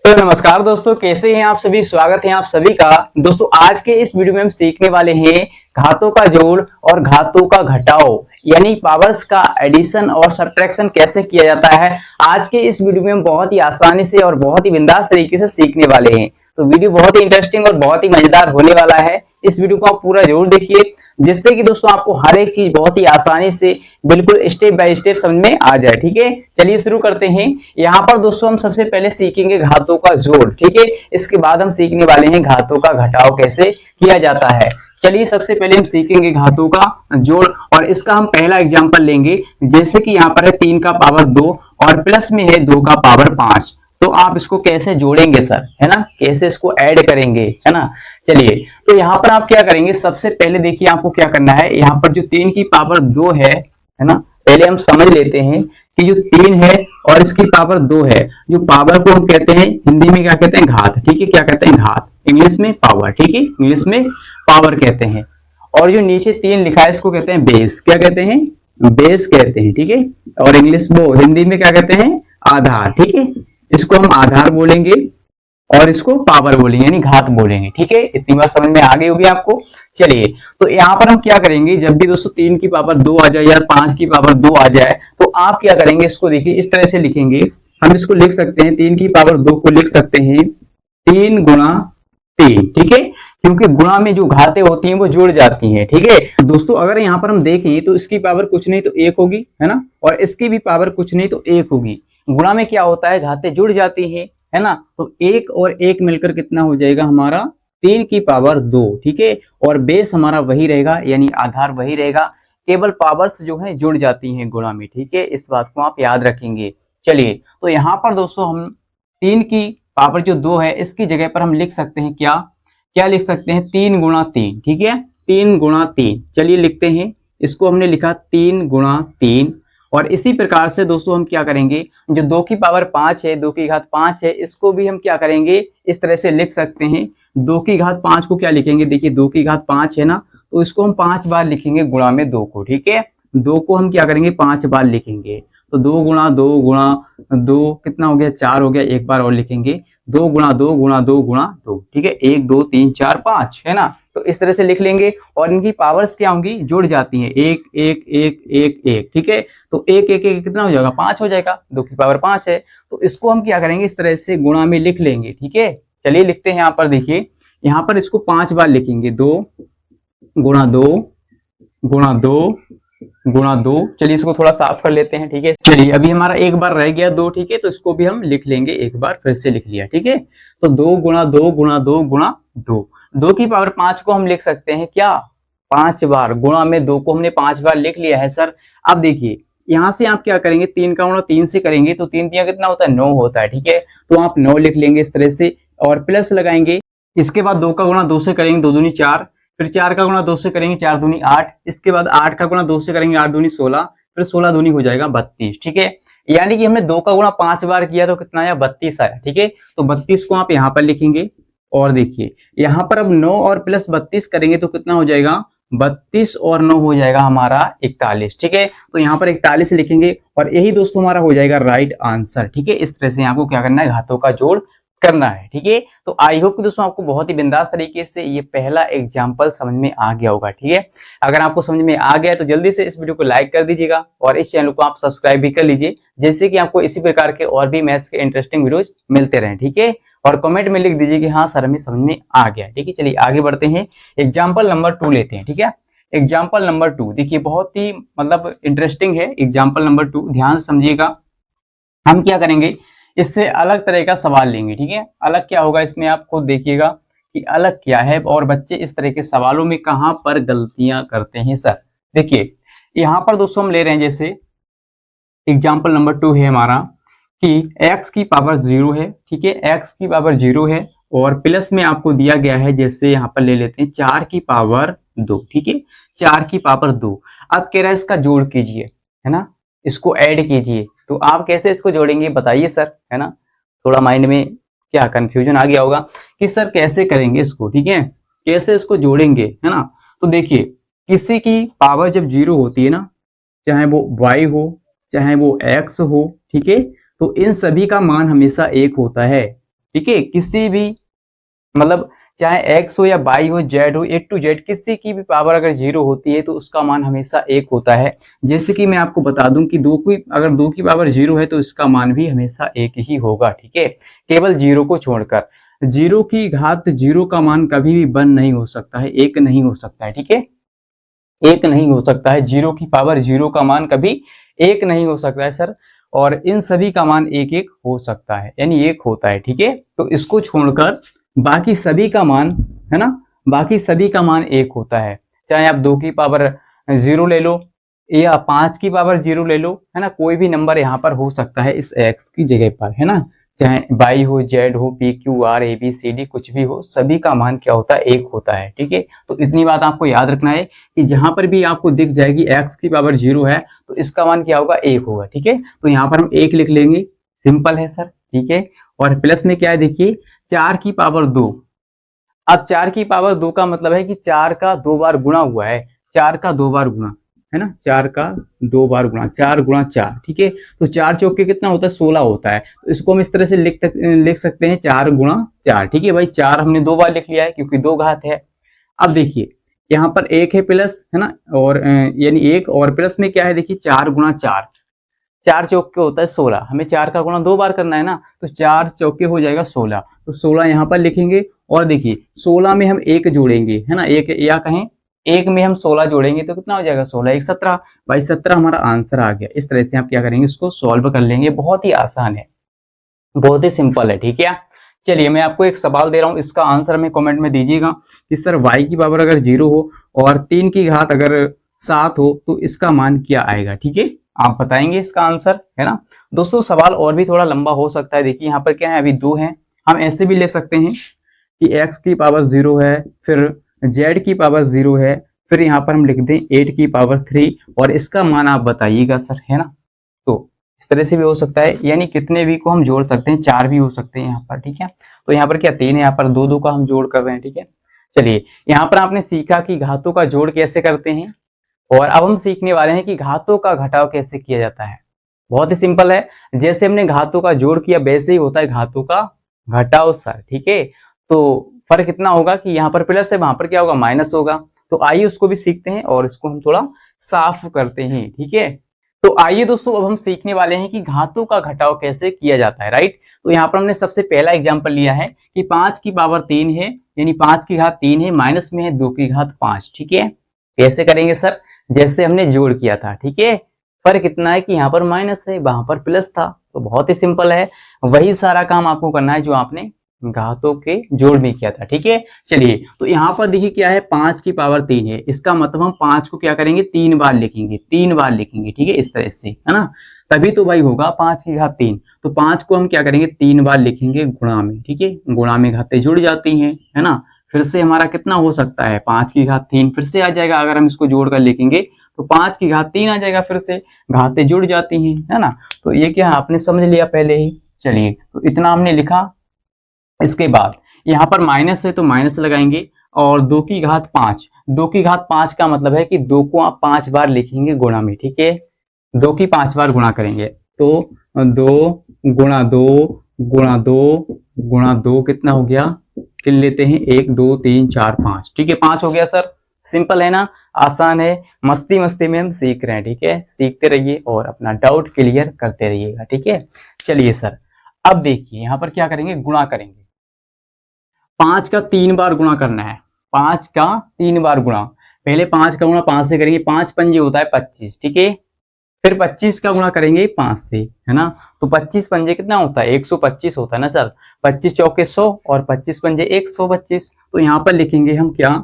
तो नमस्कार दोस्तों, कैसे हैं आप सभी। स्वागत है आप सभी का। दोस्तों आज के इस वीडियो में हम सीखने वाले हैं घातों का जोड़ और घातों का घटाव, यानी पावर्स का एडिशन और सब्ट्रैक्शन कैसे किया जाता है। आज के इस वीडियो में हम बहुत ही आसानी से और बहुत ही बिंदास तरीके से सीखने वाले हैं। तो वीडियो बहुत ही इंटरेस्टिंग और बहुत ही मजेदार होने वाला है। इस वीडियो को आप पूरा जरूर देखिए, जिससे कि दोस्तों आपको हर एक चीज बहुत ही आसानी से बिल्कुल स्टेप बाय स्टेप समझ में आ जाए। ठीक है, चलिए शुरू करते हैं। यहाँ पर दोस्तों हम सबसे पहले सीखेंगे घातों का जोड़। ठीक है, इसके बाद हम सीखने वाले हैं घातों का घटाव कैसे किया जाता है। चलिए सबसे पहले हम सीखेंगे घातों का जोड़, और इसका हम पहला एग्जांपल लेंगे। जैसे कि यहाँ पर है 3 का पावर 2 और प्लस में है 2 का पावर 5। तो आप इसको कैसे जोड़ेंगे सर, है ना, कैसे इसको ऐड करेंगे, है ना। चलिए तो यहाँ पर आप क्या करेंगे, सबसे पहले देखिए आपको क्या करना है। यहाँ पर जो 3 की पावर 2 है ना, पहले हम समझ लेते हैं कि जो 3 है और इसकी पावर 2 है, जो पावर को हम कहते हैं हिंदी में क्या कहते हैं, घात। ठीक है, क्या कहते हैं, घात, इंग्लिश में पावर। ठीक है, इंग्लिश में पावर कहते हैं। और जो नीचे 3 लिखा है इसको कहते हैं बेस। क्या कहते हैं, बेस कहते हैं। ठीक है, और इंग्लिश वो हिंदी में क्या कहते हैं, आधार। ठीक है, इसको हम आधार बोलेंगे और इसको पावर बोलेंगे, यानी घात बोलेंगे। ठीक है, इतनी बात समझ में आ गई होगी आपको। चलिए तो यहाँ पर हम क्या करेंगे, जब भी दोस्तों 3 की पावर 2 आ जाए या 5 की पावर 2 आ जाए, तो आप क्या करेंगे, इसको देखिए इस तरह से लिखेंगे। हम इसको लिख सकते हैं, 3 की पावर 2 को लिख सकते हैं 3 गुणा 3। ठीक है, क्योंकि गुणा में जो घातें होती हैं वो जुड़ जाती हैं। ठीक है दोस्तों, अगर यहाँ पर हम देखें तो इसकी पावर कुछ नहीं तो 1 होगी, है ना, और इसकी भी पावर कुछ नहीं तो 1 होगी। गुणा में क्या होता है, घातें जुड़ जाती हैं, है ना। तो 1 और 1 मिलकर कितना हो जाएगा हमारा, 3 की पावर 2। ठीक है, और बेस हमारा वही रहेगा, यानी आधार वही रहेगा, केवल पावर्स जो है जुड़ जाती हैं गुणा में। ठीक है, इस बात को आप याद रखेंगे। चलिए तो यहाँ पर दोस्तों हम 3 की पावर जो 2 है इसकी जगह पर हम लिख सकते हैं क्या क्या लिख सकते हैं, 3 गुणा 3। ठीक है, 3 गुणा 3। चलिए लिखते हैं, इसको हमने लिखा 3 गुणा 3। और इसी प्रकार से दोस्तों हम क्या करेंगे, जो 2 की पावर 5 है, 2 की घात 5 है, इसको भी हम क्या करेंगे, इस तरह से लिख सकते हैं। 2 की घात 5 को क्या लिखेंगे, देखिए 2 की घात 5 है ना, तो इसको हम 5 बार लिखेंगे गुणा में 2 को। ठीक है, 2 को हम क्या करेंगे, 5 बार लिखेंगे। तो 2 गुणा 2 गुणा 2 कितना हो गया, 4 हो गया। एक बार और लिखेंगे, 2 गुणा 2 गुणा 2 गुणा 2। ठीक है, 1 2 3 4 5, है ना। तो इस तरह से लिख लेंगे, और इनकी पावर्स क्या होंगी, जुड़ जाती हैं, 1 1 1 1 1। ठीक है, तो 1 1 1 कितना हो जाएगा, 5 हो जाएगा। 2 की पावर 5 है, तो इसको हम क्या करेंगे, इस तरह से गुणा में लिख लेंगे। ठीक है, चलिए लिखते हैं। यहाँ पर देखिए, यहाँ पर इसको 5 बार लिखेंगे, 2 गुणा 2 गुणा 2 गुणा 2। चलिए इसको थोड़ा साफ कर लेते हैं। ठीक है, चलिए अभी हमारा एक बार रह गया 2। ठीक है, तो इसको भी हम लिख लेंगे, एक बार फिर से लिख लिया। ठीक है, तो 2 गुणा 2 गुणा 2 गुणा 2। 2 की पावर 5 को हम लिख सकते हैं क्या, 5 बार। गुणा में 2 को हमने 5 बार लिख लिया है सर। अब देखिए यहां से आप क्या करेंगे, 3 का गुणा 3 से करेंगे तो 3 3 कितना होता है, 9 होता है। ठीक है, तो आप 9 लिख लेंगे इस तरह से, और प्लस लगाएंगे। इसके बाद 2 का गुणा 2 से करेंगे, 2 दूनी 4। फिर 4 का गुणा 2 से करेंगे, 4 दूनी 8। इसके बाद 8 का गुणा 2 से करेंगे, 8 दूनी 16। फिर 16 दूनी हो जाएगा 32। ठीक है, यानी कि हमने 2 का गुणा 5 बार किया तो कितना आया, 32 आया। ठीक है, तो 32 को आप यहाँ पर लिखेंगे। और देखिए यहाँ पर अब 9 और प्लस 32 करेंगे तो कितना हो जाएगा, 32 और 9 हो जाएगा हमारा 41। ठीक है, तो यहाँ पर 41 लिखेंगे, और यही दोस्तों हमारा हो जाएगा राइट आंसर। ठीक है, इस तरह से आपको क्या करना है, घातों का जोड़ करना है। ठीक है, तो आई होप कि दोस्तों आपको बहुत ही बिंदास तरीके से ये पहला एग्जांपल समझ में आ गया होगा। ठीक है, अगर आपको समझ में आ गया तो जल्दी से इस वीडियो को लाइक कर दीजिएगा, और इस चैनल को आप सब्सक्राइब भी कर लीजिए, जिससे कि आपको इसी प्रकार के और भी मैथ्स के इंटरेस्टिंग वीडियोज मिलते रहें। ठीक है, और कमेंट में लिख दीजिए कि हाँ सर हमें समझ में आ गया। ठीक है, चलिए आगे बढ़ते हैं, एग्जाम्पल नंबर 2 लेते हैं। ठीक है, एग्जाम्पल नंबर 2 देखिए बहुत ही मतलब इंटरेस्टिंग है। एग्जाम्पल नंबर 2 ध्यान से समझिएगा। हम क्या करेंगे, इससे अलग तरह का सवाल लेंगे। ठीक है, अलग क्या होगा इसमें आप खुद देखिएगा कि अलग क्या है, और बच्चे इस तरह के सवालों में कहां पर गलतियां करते हैं सर। देखिए यहां पर दोस्तों हम ले रहे हैं, जैसे एग्जाम्पल नंबर 2 है हमारा कि x की पावर 0 है। ठीक है, x की पावर 0 है, और प्लस में आपको दिया गया है, जैसे यहाँ पर ले लेते हैं 4 की पावर 2। ठीक है, 4 की पावर 2। अब कह रहा है इसका जोड़ कीजिए, है ना, इसको ऐड कीजिए। तो आप कैसे इसको जोड़ेंगे बताइए सर, है ना। थोड़ा माइंड में क्या कंफ्यूजन आ गया होगा कि सर कैसे करेंगे इसको। ठीक है, कैसे इसको जोड़ेंगे, है ना। तो देखिए किसी की पावर जब 0 होती है ना, चाहे वो y हो चाहे वो x हो, ठीक है, तो इन सभी का मान हमेशा 1 होता है। ठीक है, किसी भी मतलब चाहे x हो या y हो, z हो, A to Z किसी की भी पावर अगर 0 होती है तो उसका मान हमेशा 1 होता है। जैसे कि मैं आपको बता दूं कि अगर 2 की पावर 0 है तो इसका मान भी हमेशा 1 ही होगा, ठीक है, केवल 0 को छोड़कर। 0 की घात 0 का मान कभी भी 1 नहीं हो सकता है, 1 नहीं हो सकता है, ठीक है, 1 नहीं हो सकता है। 0 की पावर 0 का मान कभी 1 नहीं हो सकता है सर, और इन सभी का मान 1 हो सकता है, यानी 1 होता है, ठीक है। तो इसको छोड़कर बाकी सभी का मान, है ना, बाकी सभी का मान 1 होता है। चाहे आप 2 की पावर 0 ले लो या 5 की पावर 0 ले लो, है ना, कोई भी नंबर यहाँ पर हो सकता है इस x की जगह पर, है ना, चाहे y हो, z हो, p q r a b c d कुछ भी हो, सभी का मान क्या होता है, 1 होता है, ठीक है। तो इतनी बात आपको याद रखना है कि जहां पर भी आपको दिख जाएगी x की पावर 0 है तो इसका मान क्या होगा, 1 होगा, ठीक है। तो यहाँ पर हम 1 लिख लेंगे, सिंपल है सर, ठीक है। और प्लस में क्या है देखिए, 4 की पावर 2। अब 4 की पावर 2 का मतलब है कि 4 का 2 बार गुणा हुआ है, 4 का 2 बार गुणा, है ना, 4 का 2 बार गुणा, 4 गुणा 4, ठीक है। तो 4 चौके कितना होता है, 16 होता है। तो इसको हम इस तरह से लिख सकते हैं 4 गुणा 4, ठीक है भाई। 4 हमने 2 बार लिख लिया है क्योंकि 2 घात है। अब देखिए यहाँ पर 1 है प्लस, है ना, और यानी 1 और प्लस में क्या है देखिए, 4 गुणा 4, 4 चौके होता है 16, हमें 4 का गुणा 2 बार करना है ना, तो 4 चौके हो जाएगा 16, तो 16 यहाँ पर लिखेंगे। और देखिए 16 में हम 1 जोड़ेंगे, है ना, एक या कहें 1 में हम 16 जोड़ेंगे तो कितना हो जाएगा, 16 1 17, भाई 17 हमारा आंसर आ गया। इस तरह से आप क्या करेंगे, इसको सॉल्व कर लेंगे, बहुत ही आसान है, बहुत ही सिंपल है, ठीक है। चलिए मैं आपको एक सवाल दे रहा हूं, इसका आंसर हमें कमेंट में दीजिएगा कि सर y की पावर अगर 0 हो और 3 की घात अगर 7 हो तो इसका मान क्या आएगा, ठीक है, आप बताएंगे इसका आंसर, है ना। दोस्तों सवाल और भी थोड़ा लंबा हो सकता है, देखिए यहाँ पर क्या है, अभी 2 है, हम ऐसे भी ले सकते हैं कि x की पावर 0 है, फिर z की पावर 0 है, फिर यहाँ पर हम लिख दें 8 की पावर 3 और इसका मान आप बताइएगा सर, है ना। तो इस तरह से भी हो सकता है, यानी कितने भी को हम जोड़ सकते हैं, 4 भी हो सकते हैं यहाँ पर, ठीक है। तो यहाँ पर क्या 3 है, यहाँ पर 2 2 का हम जोड़ कर रहे हैं, ठीक है। चलिए यहाँ पर आपने सीखा कि घातों का जोड़ कैसे करते हैं, और अब हम सीखने वाले हैं कि घातों का घटाव कैसे किया जाता है। बहुत ही सिंपल है, जैसे हमने घातों का जोड़ किया वैसे ही होता है घातों का घटाव सर, ठीक है। तो फर्क इतना होगा कि यहाँ पर प्लस है, वहां पर क्या होगा, माइनस होगा। तो आइए उसको भी सीखते हैं और इसको हम थोड़ा साफ करते हैं, ठीक है। तो आइए दोस्तों अब हम सीखने वाले हैं कि घातों का घटाव कैसे किया जाता है, राइट। तो यहाँ पर हमने सबसे पहला एग्जांपल लिया है कि 5 की पावर 3 है, यानी 5 की घात 3 है, माइनस में है 2 की घात 5, ठीक है। कैसे करेंगे सर, जैसे हमने जोड़ किया था, ठीक है। फर्क इतना है कि यहाँ पर माइनस है, वहां पर प्लस था, तो बहुत ही सिंपल है, वही सारा काम आपको करना है जो आपने घातों के जोड़ में किया था, ठीक है। चलिए तो यहाँ पर देखिए क्या है, 5 की पावर 3 है, इसका मतलब हम 5 को क्या करेंगे, 3 बार लिखेंगे, 3 बार लिखेंगे, ठीक है, इस तरह से, है ना, तभी तो भाई होगा 5 की घात 3। तो 5 को हम क्या करेंगे, 3 बार लिखेंगे गुणा में, ठीक है, गुणा में घातें जुड़ जाती हैं, है ना। फिर से हमारा कितना हो सकता है, 5 की घात 3 फिर से आ जाएगा, अगर हम इसको जोड़ कर लिखेंगे तो 5 की घात 3 आ जाएगा, फिर से घातें जुड़ जाती हैं, है ना। तो ये क्या आपने समझ लिया पहले ही। चलिए तो इतना हमने लिखा, इसके बाद यहाँ पर माइनस है तो माइनस लगाएंगे, और 2 की घात 5, 2 की घात 5 का मतलब है कि 2 को आप 5 बार लिखेंगे गुणा में, ठीक है, 2 की 5 बार गुणा करेंगे, तो 2 गुणा 2 गुणा 2 गुणा 2 कितना हो गया, गिन लेते हैं, 1 2 3 4 5, ठीक है, 5 हो गया सर। सिंपल है ना, आसान है, मस्ती मस्ती में हम सीख रहे हैं, ठीक है, सीखते रहिए और अपना डाउट क्लियर करते रहिएगा, ठीक है। चलिए सर अब देखिए यहाँ पर क्या करेंगे, गुणा करेंगे, 5 का 3 बार गुणा करना है, 5 का 3 बार गुणा, पहले 5 का गुणा 5 से करेंगे, 5 पंजे होता है 25, ठीक है, फिर 25 का गुणा करेंगे 5 से, है ना। तो 25 पंजे कितना होता है, 125 होता है ना सर, 25 चौके 100 और 25 पंजे 125, तो यहाँ पर लिखेंगे हम क्या,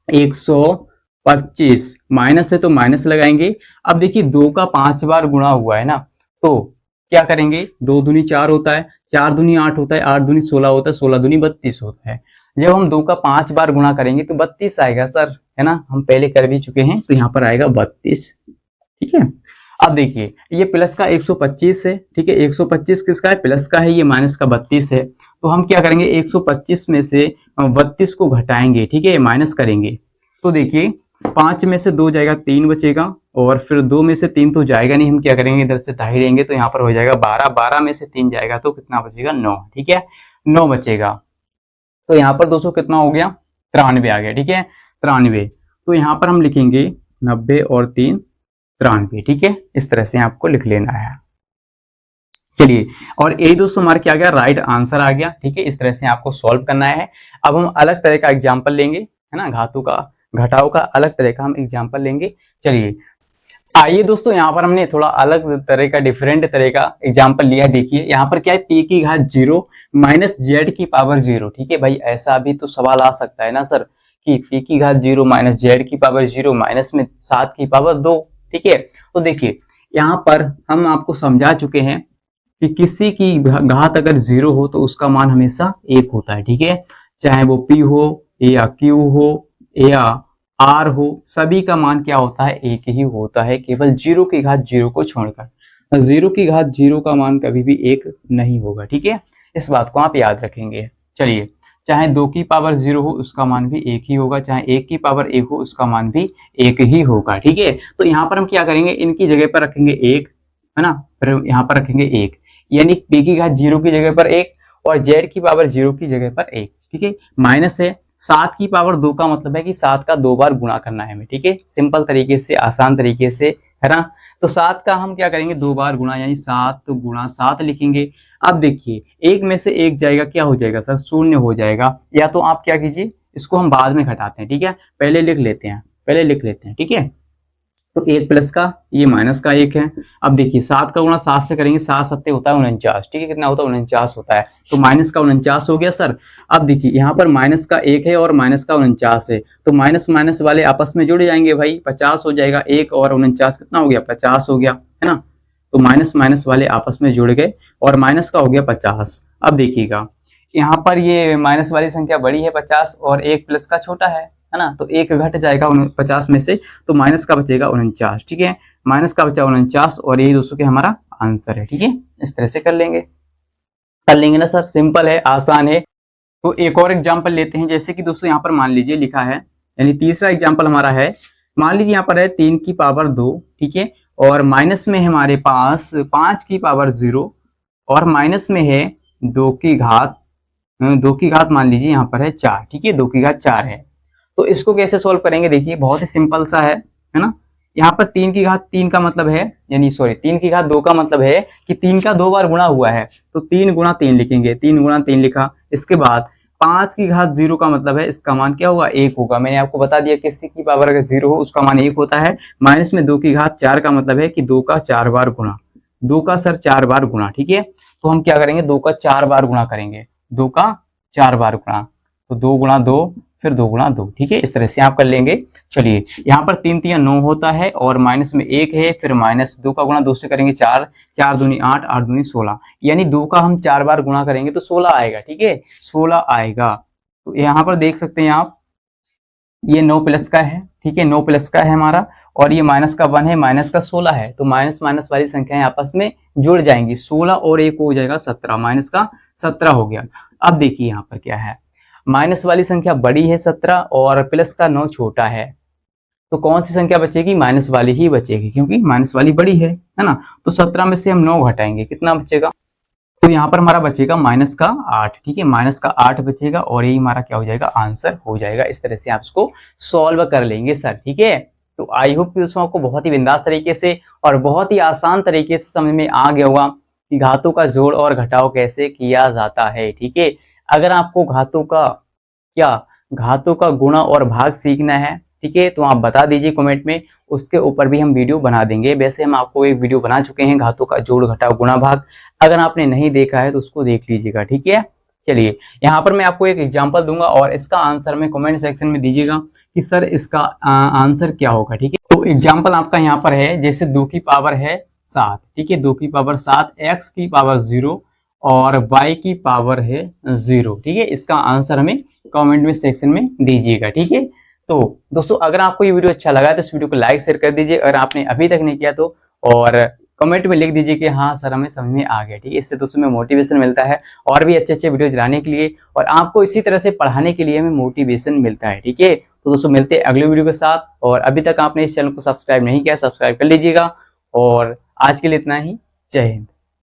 125, माइनस है तो माइनस लगाएंगे। अब देखिए 2 का 5 बार गुणा हुआ है ना, तो क्या करेंगे, 2 दूनी 4 होता है, 4 दूनी 8 होता है, 8 दूनी 16 होता है, 16 दूनी 32 होता है। जब हम 2 का 5 बार गुणा करेंगे तो 32 आएगा सर, है ना, हम पहले कर भी चुके हैं, तो यहाँ पर आएगा 32, ठीक है। अब देखिए ये प्लस का 125 है, ठीक है, 125 किसका है, प्लस का है, ये माइनस का 32 है, तो हम क्या करेंगे 125 में से 32 को घटाएंगे, ठीक है, माइनस करेंगे, तो देखिए 5 में से 2 जाएगा, 3 बचेगा, और फिर 2 में से 3 तो जाएगा नहीं, हम क्या करेंगे इधर से 2.5 लेंगे तो यहाँ पर हो जाएगा 12, 12 में से 3 जाएगा तो कितना बचेगा 9, ठीक है 9 बचेगा। तो यहाँ पर दोस्तों कितना हो गया 93 आ गया, ठीक है 93। तो यहाँ पर हम लिखेंगे 90 और 3 93, ठीक है इस तरह से आपको लिख लेना है। चलिए और यही दोस्तों हमारा क्या आ गया राइट आंसर आ गया, ठीक है इस तरह से आपको सॉल्व करना है। अब हम अलग तरह का एग्जाम्पल लेंगे, है ना, घातों का घटाओ का अलग तरह का हम एग्जाम्पल लेंगे। चलिए आइए दोस्तों यहाँ पर हमने थोड़ा अलग तरह का डिफरेंट तरह का एग्जाम्पल लिया है। देखिए यहाँ पर क्या है p की घात 0 माइनस जेड की पावर 0, ठीक है भाई ऐसा भी तो सवाल आ सकता है ना सर कि p की घात 0 माइनस जेड की पावर 0 माइनस में 7 की पावर 2, ठीक है। तो देखिए यहाँ पर हम आपको समझा चुके हैं कि किसी की घात अगर 0 हो तो उसका मान हमेशा 1 होता है, ठीक है चाहे वो p हो या q हो या r हो, सभी का मान क्या होता है 1 ही होता है, केवल 0 की घात 0 को छोड़कर। 0 की घात 0 का मान कभी भी 1 नहीं होगा, ठीक है इस बात को आप याद रखेंगे। चलिए चाहे 2 की पावर 0 हो उसका मान भी 1 ही होगा, चाहे 1 की पावर 1 हो उसका मान भी 1 ही होगा, ठीक है। तो यहाँ पर हम क्या करेंगे इनकी जगह पर रखेंगे 1, है ना, फिर यहाँ पर रखेंगे 1, यानी p की घात 0 की जगह पर 1 और z की पावर 0 की जगह पर 1, ठीक है। माइनस है 7 की पावर 2 का मतलब है कि 7 का 2 बार गुणा करना है हमें, ठीक है सिंपल तरीके से आसान तरीके से, है ना। तो 7 का हम क्या करेंगे 2 बार गुणा यानी 7 गुणा 7 लिखेंगे। अब देखिए 1 में से 1 जाएगा क्या हो जाएगा सर 0 हो जाएगा, या तो आप क्या कीजिए इसको हम बाद में घटाते हैं, ठीक है पहले लिख लेते हैं, ठीक है। तो 1 प्लस का ये माइनस का 1 है। अब देखिए 7 का गुणा 7 से करेंगे, 7 सत्ते होता है 49, ठीक है कितना होता है 49 होता है, तो माइनस का 49 हो गया सर। अब देखिए यहाँ पर माइनस का 1 है और माइनस का 49 है, तो माइनस माइनस वाले आपस में जुड़ जाएंगे भाई, 50 हो जाएगा, 1 और 49 कितना हो गया 50 हो गया, है ना। तो माइनस माइनस वाले आपस में जुड़ गए और माइनस का हो गया 50। अब देखिएगा यहाँ पर ये माइनस वाली संख्या बड़ी है 50 और 1 प्लस का छोटा है ना, तो 1 घट जाएगा 50 में से, तो माइनस का बचेगा 49, ठीक है माइनस का बचा 49 और यही दोस्तों के हमारा आंसर है, ठीक है इस तरह से कर लेंगे ना सर, सिंपल है आसान है। तो एक और एग्जाम्पल लेते हैं, जैसे कि दोस्तों यहाँ पर मान लीजिए लिखा है, यानी तीसरा एग्जाम्पल हमारा है, मान लीजिए यहाँ पर है 3 की पावर 2, ठीक है और माइनस में है हमारे पास 5 की पावर 0 और माइनस में है 2 की घात मान लीजिए यहाँ पर है 4, ठीक है 2 की घात 4 है। तो इसको कैसे सोल्व करेंगे देखिए बहुत ही सिंपल सा है ना। यहाँ पर 3 की घात 3 का मतलब है, यानी सॉरी 3 की घात 2 का मतलब है कि 3 का 2 बार गुणा हुआ है, तो 3 गुणा 3 लिखेंगे, 3 गुणा 3 लिखा। इसके बाद 5 की घात 0 का मतलब है इसका मान क्या होगा 1 होगा, मैंने आपको बता दिया किसी की पावर अगर 0 हो उसका मान 1 होता है। माइनस में 2 की घात 4 का मतलब है कि 2 का 4 बार गुणा, 2 का सर 4 बार गुणा, ठीक है। तो हम क्या करेंगे 2 का 4 बार गुणा करेंगे, 2 का 4 बार गुणा, तो 2 गुणा 2 फिर 2 गुणा 2, ठीक है इस तरह से आप कर लेंगे। चलिए यहाँ पर 3 3 9 होता है और माइनस में 1 है, फिर माइनस 2 का गुणा 2 से करेंगे 4, 4 दूनी 8, 8 दूनी 16, यानी 2 का हम 4 बार गुणा करेंगे तो 16 आएगा, ठीक है 16 आएगा। तो यहाँ पर देख सकते हैं आप ये 9 प्लस का है, ठीक है 9 प्लस का है हमारा, और ये माइनस का 1 है, माइनस का 16 है, तो माइनस माइनस वाली संख्याएं आपस में जुड़ जाएंगी, 16 और 1 हो जाएगा 17, माइनस का 17 हो गया। अब देखिए यहाँ पर क्या है, माइनस वाली संख्या बड़ी है 17 और प्लस का 9 छोटा है, तो कौन सी संख्या बचेगी माइनस वाली ही बचेगी, क्योंकि माइनस वाली बड़ी है ना। तो 17 में से हम 9 घटाएंगे, कितना बचेगा, तो यहाँ पर हमारा बचेगा माइनस का 8, ठीक है माइनस का 8 बचेगा और यही हमारा क्या हो जाएगा आंसर हो जाएगा। इस तरह से आप इसको सॉल्व कर लेंगे सर, ठीक है। तो आई होप कि दोस्तों आपको बहुत ही बिंदास तरीके से और बहुत ही आसान तरीके से समझ में आ गया होगा कि घातों का जोड़ और घटाव कैसे किया जाता है, ठीक है। अगर आपको घातों का गुणा और भाग सीखना है, ठीक है, तो आप बता दीजिए कमेंट में, उसके ऊपर भी हम वीडियो बना देंगे। वैसे हम आपको एक वीडियो बना चुके हैं घातों का जोड़ घटाव गुणा भाग, अगर आपने नहीं देखा है तो उसको देख लीजिएगा, ठीक है। चलिए यहाँ पर मैं आपको एक एग्जांपल दूंगा और इसका आंसर में कमेंट सेक्शन में दीजिएगा कि सर इसका आंसर क्या होगा, ठीक है। तो एग्जांपल आपका यहाँ पर है, जैसे 2 की पावर है 7, ठीक है 2 की पावर 7, x की पावर 0 और y की पावर है 0, ठीक है। इसका आंसर हमें कमेंट में सेक्शन में दीजिएगा, ठीक है। तो दोस्तों अगर आपको ये वीडियो अच्छा लगा तो इस वीडियो को लाइक शेयर कर दीजिए, अगर आपने अभी तक नहीं किया तो, और कमेंट में लिख दीजिए कि हाँ सर हमें समझ में आ गया, ठीक है। इससे दोस्तों में मोटिवेशन मिलता है और भी अच्छे अच्छे वीडियोज लाने के लिए, और आपको इसी तरह से पढ़ाने के लिए हमें मोटिवेशन मिलता है, ठीक है। तो दोस्तों मिलते हैं अगले वीडियो के साथ, और अभी तक आपने इस चैनल को सब्सक्राइब नहीं किया, सब्सक्राइब कर लीजिएगा। और आज के लिए इतना ही। जय हिंद।